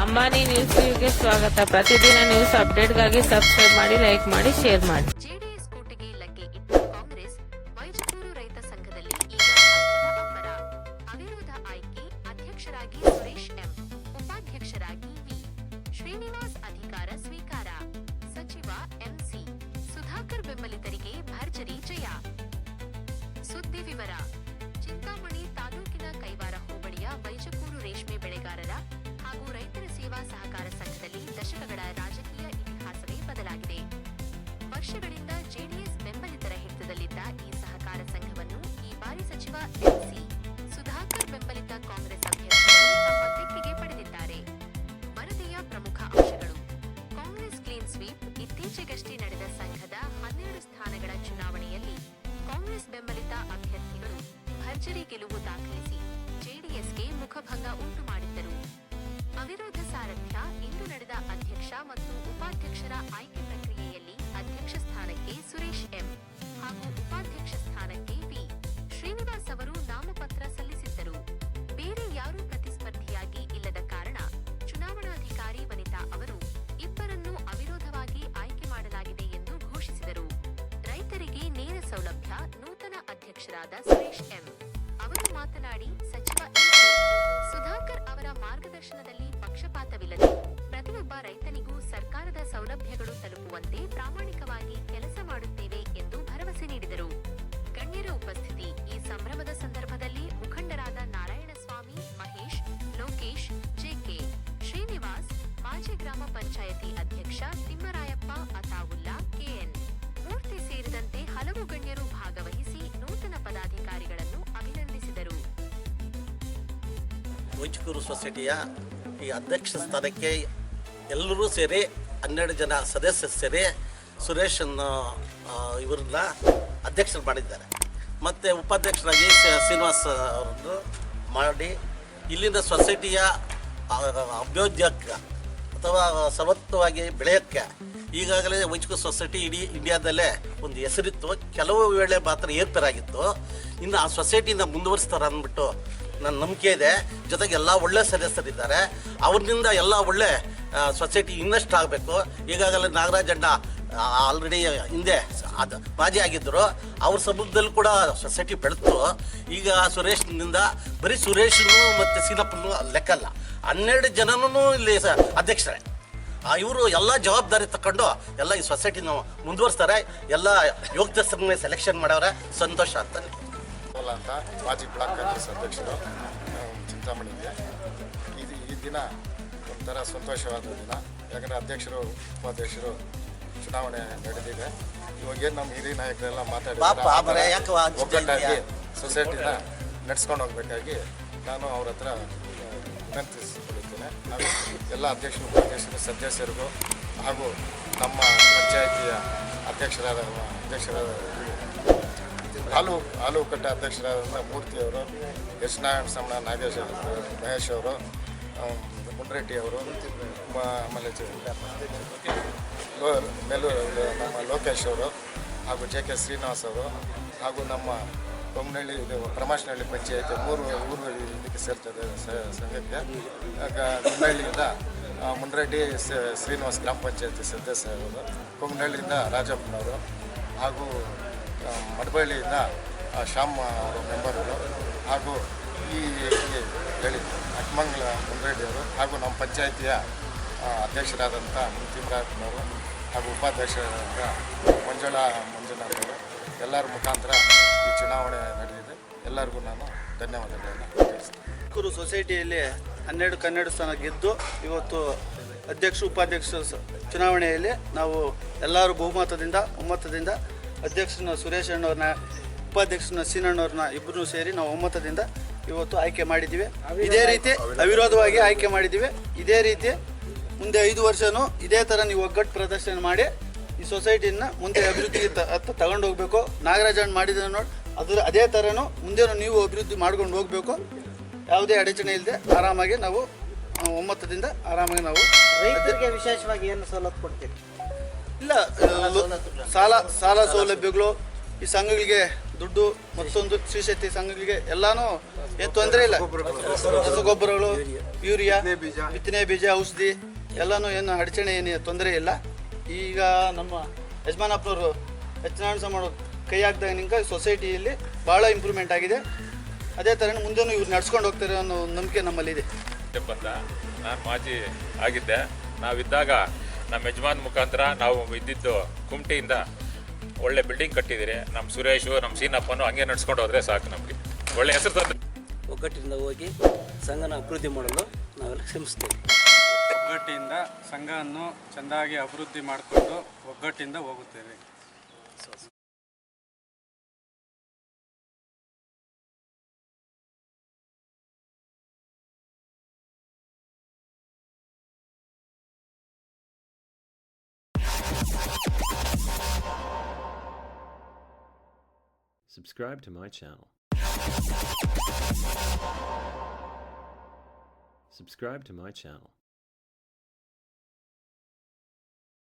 ಅಂಬಾನಿ ನ್ಯೂಸ್ಗೆ ಸ್ವಾಗತ. ಪ್ರತಿದಿನ ನ್ಯೂಸ್ ಅಪ್ಡೇಟ್ಗಾಗಿ ಸಬ್ಸ್ಕ್ರೈಬ್ ಮಾಡಿ, ಲೈಕ್ ಮಾಡಿ, ಶೇರ್ ಮಾಡಿ. ಜೆಡಿಎಸ್ ಕೋಟೆಗೆ ಲಗ್ಗೆ ಇಟ್ಟ ಕಾಂಗ್ರೆಸ್. ವೈಜಕೂರು ರೈತ ಸಂಘದಲ್ಲಿ ಈಗ ಅಬ್ಬರ. ಅವಿರೋಧ ಆಯ್ಕೆ. ಅಧ್ಯಕ್ಷರಾಗಿ ಸುರೇಶ್ ಎಂ, ಉಪಾಧ್ಯಕ್ಷರಾಗಿ ವಿ. ಶ್ರೀನಿವಾಸ್ ಅಧಿಕಾರ ಸ್ವೀಕಾರ. ಸಚಿವ ಎಂಸಿ ಸುಧಾಕರ್ ಬೆಂಬಲಿತರಿಗೆ ಭರ್ಜರಿ ಜಯ. ಸುದ್ದಿ ವಿವರ. ಚಿಂತಾಮಣಿ ತಾಲೂಕಿನ ಕೈವಾರ ಹೋಬಳಿಯ ವೈಜಕೂರು ರೇಷ್ಮೆ ಬೆಳೆಗಾರರ ಹಾಗೂ ರೈತರ ಸೇವಾ ಸಹಕಾರ ಸಂಘದಲ್ಲಿ ದಶಕಗಳ ರಾಜಕೀಯ ಇತಿಹಾಸವೇ ಬದಲಾಗಿದೆ. ವರ್ಷಗಳಿಂದ ಜೆಡಿಎಸ್ ಬೆಂಬಲಿತರ ಹಿಡಿತದಲ್ಲಿದ್ದ ಈ ಸಹಕಾರ ಸಂಘವನ್ನು ಈ ಬಾರಿ ಸಚಿವ ಎಂಸಿ ಸುಧಾಕರ್ ಬೆಂಬಲಿತ ಕಾಂಗ್ರೆಸ್ ಅಭ್ಯರ್ಥಿಗಳು ತಮ್ಮ ತೆಕ್ಕೆಗೆ ಪಡೆದಿದ್ದಾರೆ. ವರದಿಯ ಪ್ರಮುಖ ಅಂಶಗಳು. Congress clean sweep. ಇತ್ತೀಚೆಗಷ್ಟೇ ನಡೆದ ಸಂಘದ 12 ಸ್ಥಾನಗಳ ಚುನಾವಣೆಯಲ್ಲಿ ಕಾಂಗ್ರೆಸ್ ಬೆಂಬಲಿತ ಅಭ್ಯರ್ಥಿಗಳು ಭರ್ಜರಿ ಗೆಲುವು ದಾಖಲಿಸಿ ಜೆಡಿಎಸ್ಗೆ ಮುಖಭಂಗ ಉಂಟು ಮಾಡಿದ್ದರು. ಅವಿರೋಧ ಸಾರಥ್ಯ. ಇಂದು ನಡೆದ ಅಧ್ಯಕ್ಷ ಮತ್ತು ಉಪಾಧ್ಯಕ್ಷರ ಆಯ್ಕೆ ಪ್ರಕ್ರಿಯೆಯಲ್ಲಿ ಅಧ್ಯಕ್ಷ ಸ್ಥಾನಕ್ಕೆ ಸುರೇಶ್ ಎಂ ಹಾಗೂ ಉಪಾಧ್ಯಕ್ಷ ಸ್ಥಾನಕ್ಕೆ ವಿ. ಶ್ರೀನಿವಾಸ್ ಅವರು ನಾಮಪತ್ರ ಸಲ್ಲಿಸಿದ್ದರು. ಬೇರೆ ಯಾರೂ ಪ್ರತಿಸ್ಪರ್ಧಿಯಾಗಿ ಇಲ್ಲದ ಕಾರಣ ಚುನಾವಣಾಧಿಕಾರಿ ವನಿತಾ ಅವರು ಇಬ್ಬರನ್ನೂ ಅವಿರೋಧವಾಗಿ ಆಯ್ಕೆ ಮಾಡಲಾಗಿದೆ ಎಂದು ಘೋಷಿಸಿದರು. ರೈತರಿಗೆ ನೇರ ಸೌಲಭ್ಯ. ನೂತನ ಅಧ್ಯಕ್ಷರಾದ ಸುರೇಶ್ ಎಂ ಅವರು ಮಾತನಾಡಿ, ಸಚಿವ ಎಂಸಿ ಸುಧಾಕರ್ ಅವರ ಮಾರ್ಗದರ್ಶನದಲ್ಲಿ ಪಕ್ಷಪಾತವಿಲ್ಲದೆ ಪ್ರತಿಯೊಬ್ಬ ರೈತನಿಗೂ ಸರ್ಕಾರದ ಸೌಲಭ್ಯಗಳು ತಲುಪುವಂತೆ ಪ್ರಾಮಾಣಿಕವಾಗಿ ಕೆಲಸ ಮಾಡುತ್ತೇವೆ ಎಂದು ಭರವಸೆ ನೀಡಿದರು. ಗಣ್ಯರ ಉಪಸ್ಥಿತಿ. ಈ ಸಂಭ್ರಮದ ಸಂದರ್ಭದಲ್ಲಿ ಮುಖಂಡರಾದ ನಾರಾಯಣಸ್ವಾಮಿ, ಮಹೇಶ್, ಲೋಕೇಶ್, ಜೆಕೆ, ಶ್ರೀನಿವಾಸ್, ಮಾಜಿ ಗ್ರಾಮ ಪಂಚಾಯತಿ ಅಧ್ಯಕ್ಷ ತಿಮ್ಮರಾಯಪ್ಪ, ಅತಾವುಲ್ಲಾ, ಕೆಎನ್ ಮೂರ್ತಿ ಸೇರಿದಂತೆ ಹಲವು ಗಣ್ಯರು ಭಾಗವಹಿಸಿ ನೂತನ ಪದಾಧಿಕಾರಿಗಳನ್ನು ಅಭಿನಂದಿಸಿದರು. ವೈಜಕೂರು ಸೊಸೈಟಿಯ ಈ ಅಧ್ಯಕ್ಷ ಸ್ಥಾನಕ್ಕೆ ಎಲ್ಲರೂ ಸೇರಿ 12 ಜನ ಸದಸ್ಯರು ಸೇರಿ ಸುರೇಶ್ ಇವರನ್ನ ಅಧ್ಯಕ್ಷರು ಮಾಡಿದ್ದಾರೆ. ಮತ್ತು ಉಪಾಧ್ಯಕ್ಷರಾಗಿ ಶ್ರೀನಿವಾಸ್ ಅವರನ್ನು ಮಾಡಿ ಇಲ್ಲಿನ ಸೊಸೈಟಿಯ ಅಭ್ಯುದಯಕ್ಕೆ ಅಥವಾ ಸಮರ್ಥವಾಗಿ ಬೆಳೆಯೋಕ್ಕೆ ಈಗಾಗಲೇ ವೈಜಕೂರು ಸೊಸೈಟಿ ಇಡೀ ಇಂಡಿಯಾದಲ್ಲೇ ಒಂದು ಹೆಸರಿತ್ತು. ಕೆಲವು ವೇಳೆ ಮಾತ್ರ ಏರ್ಪೇರಾಗಿತ್ತು. ಇನ್ನು ಆ ಸೊಸೈಟಿಯಿಂದ ಮುಂದುವರಿಸ್ತಾರೆ ಅಂದ್ಬಿಟ್ಟು ನನ್ನ ನಂಬಿಕೆ ಇದೆ. ಜೊತೆಗೆ ಎಲ್ಲ ಒಳ್ಳೆ ಸದಸ್ಯರಿದ್ದಾರೆ. ಅವ್ರಿಂದ ಎಲ್ಲ ಒಳ್ಳೆ ಸೊಸೈಟಿ ಇನ್ನಷ್ಟು ಆಗಬೇಕು. ಈಗಾಗಲೇ ನಾಗರಾಜ್ ಅಣ್ಣ ಆಲ್ರೆಡಿ ಹಿಂದೆ ಅದು ಮಾಜಿ ಆಗಿದ್ದರು. ಅವ್ರ ಸಮ್ಮುಖದಲ್ಲಿ ಕೂಡ ಸೊಸೈಟಿ ಬೆಳೆತು. ಈಗ ಸುರೇಶ್ನಿಂದ ಬರೀ ಸುರೇಶ್ನು ಮತ್ತು ಸೀನಪ್ಪನು ಲೆಕ್ಕಲ್ಲ, 12 ಜನನೂ ಇಲ್ಲಿ ಅಧ್ಯಕ್ಷರೇ. ಇವರು ಎಲ್ಲ ಜವಾಬ್ದಾರಿ ತಗೊಂಡು ಎಲ್ಲ ಈ ಸೊಸೈಟಿನ ಮುಂದುವರಿಸ್ತಾರೆ. ಎಲ್ಲ ಯೋಗ್ಯಸ್ಥರನ್ನೇ ಸೆಲೆಕ್ಷನ್ ಮಾಡವ್ರೆ. ಸಂತೋಷ ಅಂತ ಮಾಜಿ ಬ್ಲಾಕ್ ಕಾಂಗ್ರೆಸ್ ಅಧ್ಯಕ್ಷರು ಚಿಂತಾಮಣಿಗೆ ಈ ದಿನ ಒಂಥರ ಸಂತೋಷವಾದ ದಿನ. ಯಾಕಂದರೆ ಅಧ್ಯಕ್ಷರು ಉಪಾಧ್ಯಕ್ಷರು ಚುನಾವಣೆ ನಡೆದಿದೆ. ಇವಾಗೇನು ನಮ್ಮ ಹಿರಿಯ ನಾಯಕರೆಲ್ಲ ಮಾತಾಡಿದ್ದಾರೆ ಒಗ್ಗಟ್ಟಾಗಿ ಸೊಸೈಟಿನ ನಡೆಸ್ಕೊಂಡು ಹೋಗ್ಬೇಕಾಗಿ ನಾನು ಅವ್ರ ಹತ್ರ ವಿನಂತಿಸಿಕೊಳ್ಳುತ್ತೇನೆ. ಹಾಗೂ ಎಲ್ಲ ಅಧ್ಯಕ್ಷರು ಉಪಾಧ್ಯಕ್ಷರು ಸದಸ್ಯರಿಗೂ ಹಾಗೂ ನಮ್ಮ ಪಂಚಾಯಿತಿಯ ಅಧ್ಯಕ್ಷರಾದ ಹಾಲು ಕಟ್ಟ ಅಧ್ಯಕ್ಷರಾದ ಮೂರ್ತಿಯವರು, ಎಸ್ ನಾರಾಯಣ ಸ್ವಾಮಿ, ನಾಗೇಶ್, ಮಹೇಶ್ ಅವರು, ಮುನ್ರೆಡ್ಡಿ ಅವರು, ಆಮೇಲೆ ನಮ್ಮ ಲೋಕೇಶ್ ಅವರು ಹಾಗೂ ಜೆ.ಕೆ. ಶ್ರೀನಿವಾಸ್ ಅವರು ಹಾಗೂ ನಮ್ಮ ಬೊಮ್ಮನಹಳ್ಳಿ ಪ್ರಮಾಶನಹಳ್ಳಿ ಪಂಚಾಯತಿ 3 ಊರು ಇದಕ್ಕೆ ಸೇರ್ತದೆ ಸಂಘಕ್ಕೆ. ಬೊಮ್ಮನಹಳ್ಳಿಯಿಂದ ಮುನ್ರೆಡ್ಡಿ ಶ್ರೀನಿವಾಸ್ ಗ್ರಾಮ ಪಂಚಾಯತಿ ಸದಸ್ಯರು, ಕೊಮ್ಮನಹಳ್ಳಿಯಿಂದ ರಾಜಪ್ಪನವರು ಹಾಗೂ ಮಡಬಳ್ಳಿಯಿಂದ ಶ್ಯಾಮ್ ಅವರು ಮೆಂಬರ್ಗಳು ಹಾಗೂ ಈ ಹೇಳಿ ಅಕ್ಮಂಗ್ಲ ಮುನ್ರೆಡ್ಡಿಯವರು ಹಾಗೂ ನಮ್ಮ ಪಂಚಾಯಿತಿಯ ಅಧ್ಯಕ್ಷರಾದಂಥ ತಿಮ್ಮರಾಯಪ್ಪನವರು ಹಾಗೂ ಉಪಾಧ್ಯಕ್ಷರಾದಂಥ ಮಂಜುನಾಥ್ ಅವರು ಎಲ್ಲರ ಮುಖಾಂತರ ಈ ಚುನಾವಣೆ ನಡೆದಿದೆ. ಎಲ್ಲರಿಗೂ ನಾನು ಧನ್ಯವಾದಗಳನ್ನು ತಿಳಿಸ್ತೀನಿ. ವೈಜಕೂರು ಸೊಸೈಟಿಯಲ್ಲಿ 12 ಸ್ಥಾನ ಗೆದ್ದು ಇವತ್ತು ಅಧ್ಯಕ್ಷ ಉಪಾಧ್ಯಕ್ಷ ಚುನಾವಣೆಯಲ್ಲಿ ನಾವು ಎಲ್ಲರೂ ಒಮ್ಮತದಿಂದ ಅಧ್ಯಕ್ಷನ ಸುರೇಶ್ ಅಣ್ಣವ್ರನ್ನ, ಉಪಾಧ್ಯಕ್ಷನ ಸೀನಣ್ಣವ್ರನ್ನ ಇಬ್ಬರೂ ಸೇರಿ ನಾವು ಒಮ್ಮತದಿಂದ ಇವತ್ತು ಆಯ್ಕೆ ಮಾಡಿದ್ದೀವಿ. ಇದೇ ರೀತಿ ಅವಿರೋಧವಾಗಿ ಆಯ್ಕೆ ಮಾಡಿದ್ದೀವಿ. ಇದೇ ರೀತಿ ಮುಂದೆ 5 ವರ್ಷವೂ ಇದೇ ಥರ ನೀವು ಒಗ್ಗಟ್ಟು ಪ್ರದರ್ಶನ ಮಾಡಿ ಈ ಸೊಸೈಟಿನ ಮುಂದೆ ಅಭಿವೃದ್ಧಿಗೆ ತಗೊಂಡು ಹೋಗಬೇಕು. ನಾಗರಾಜಣ್ಣ ಮಾಡಿದ ನೋಡಿ ಅದೇ ಥರನೂ ಮುಂದೆ ನೀವು ಅಭಿವೃದ್ಧಿ ಮಾಡ್ಕೊಂಡು ಹೋಗಬೇಕು. ಯಾವುದೇ ಅಡಚಣೆ ಇಲ್ಲದೆ ಆರಾಮಾಗಿ ನಾವು ಒಮ್ಮತದಿಂದ ಆರಾಮಾಗಿ ನಾವು ರೈತರಿಗೆ ವಿಶೇಷವಾಗಿ ಏನು ಸವಲತ್ತು ಕೊಡ್ತೀವಿ? ಇಲ್ಲ, ಸಾಲ ಸೌಲಭ್ಯಗಳು ಈ ಸಂಘಗಳಿಗೆ ದುಡ್ಡು ಮತ್ತೊಂದು ಶ್ರೀಶಕ್ತಿ ಸಂಘಗಳಿಗೆ ಎಲ್ಲಾನು ಏನು ತೊಂದರೆ ಇಲ್ಲ. ರಸಗೊಬ್ಬರಗಳು, ಯೂರಿಯಾ, ಬಿತ್ತನೆ ಬೀಜ, ಔಷಧಿ ಎಲ್ಲಾನು ಏನು ಅಡಚಣೆ ಏನು ತೊಂದರೆ ಇಲ್ಲ. ಈಗ ನಮ್ಮ ಯಜಮಾನಪ್ಪನವರು ಹೆಚ್ಚಿನ ಮಾಡೋ ಕೈ ಹಾಕಿದಾಗ ಸೊಸೈಟಿಯಲ್ಲಿ ಭಾಳ ಇಂಪ್ರೂವ್ಮೆಂಟ್ ಆಗಿದೆ. ಅದೇ ಥರ ಮುಂದೆನೂ ಇವ್ರು ನಡ್ಸ್ಕೊಂಡು ಹೋಗ್ತಾರೆ ಅನ್ನೋ ನಂಬಿಕೆ ನಮ್ಮಲ್ಲಿದೆ. ಬಂದ ನಾನು ಮಾಜಿ ಆಗಿದ್ದೆ. ನಾವಿದ್ದಾಗ ನಮ್ಮ ಯಜಮಾನ್ ಮುಖಾಂತರ ನಾವು ಇದ್ದಿದ್ದು ಕುಮಟಿಯಿಂದ ಒಳ್ಳೆ ಬಿಲ್ಡಿಂಗ್ ಕಟ್ಟಿದ್ದೀರಿ. ನಮ್ಮ ಸುರೇಶು, ನಮ್ಮ ಸೀನಪ್ಪನು ಹಂಗೆ ನಡ್ಸ್ಕೊಂಡು ಹೋದರೆ ಸಾಕು, ನಮಗೆ ಒಳ್ಳೆ ಹೆಸರು ತಂದು. ಒಗ್ಗಟ್ಟಿನಿಂದ ಹೋಗಿ ಸಂಘನ ಅಭಿವೃದ್ಧಿ ಮಾಡಲು ನಾವೆಲ್ಲ ಶ್ರಮಿಸ್ತೇವೆ. ಒಗ್ಗಟ್ಟಿನಿಂದ ಸಂಘವನ್ನು ಚೆಂದಾಗಿ ಅಭಿವೃದ್ಧಿ ಮಾಡಿಕೊಂಡು ಒಗ್ಗಟ್ಟಿಂದ ಹೋಗುತ್ತೇವೆ. Subscribe to my channel. Subscribe to my channel.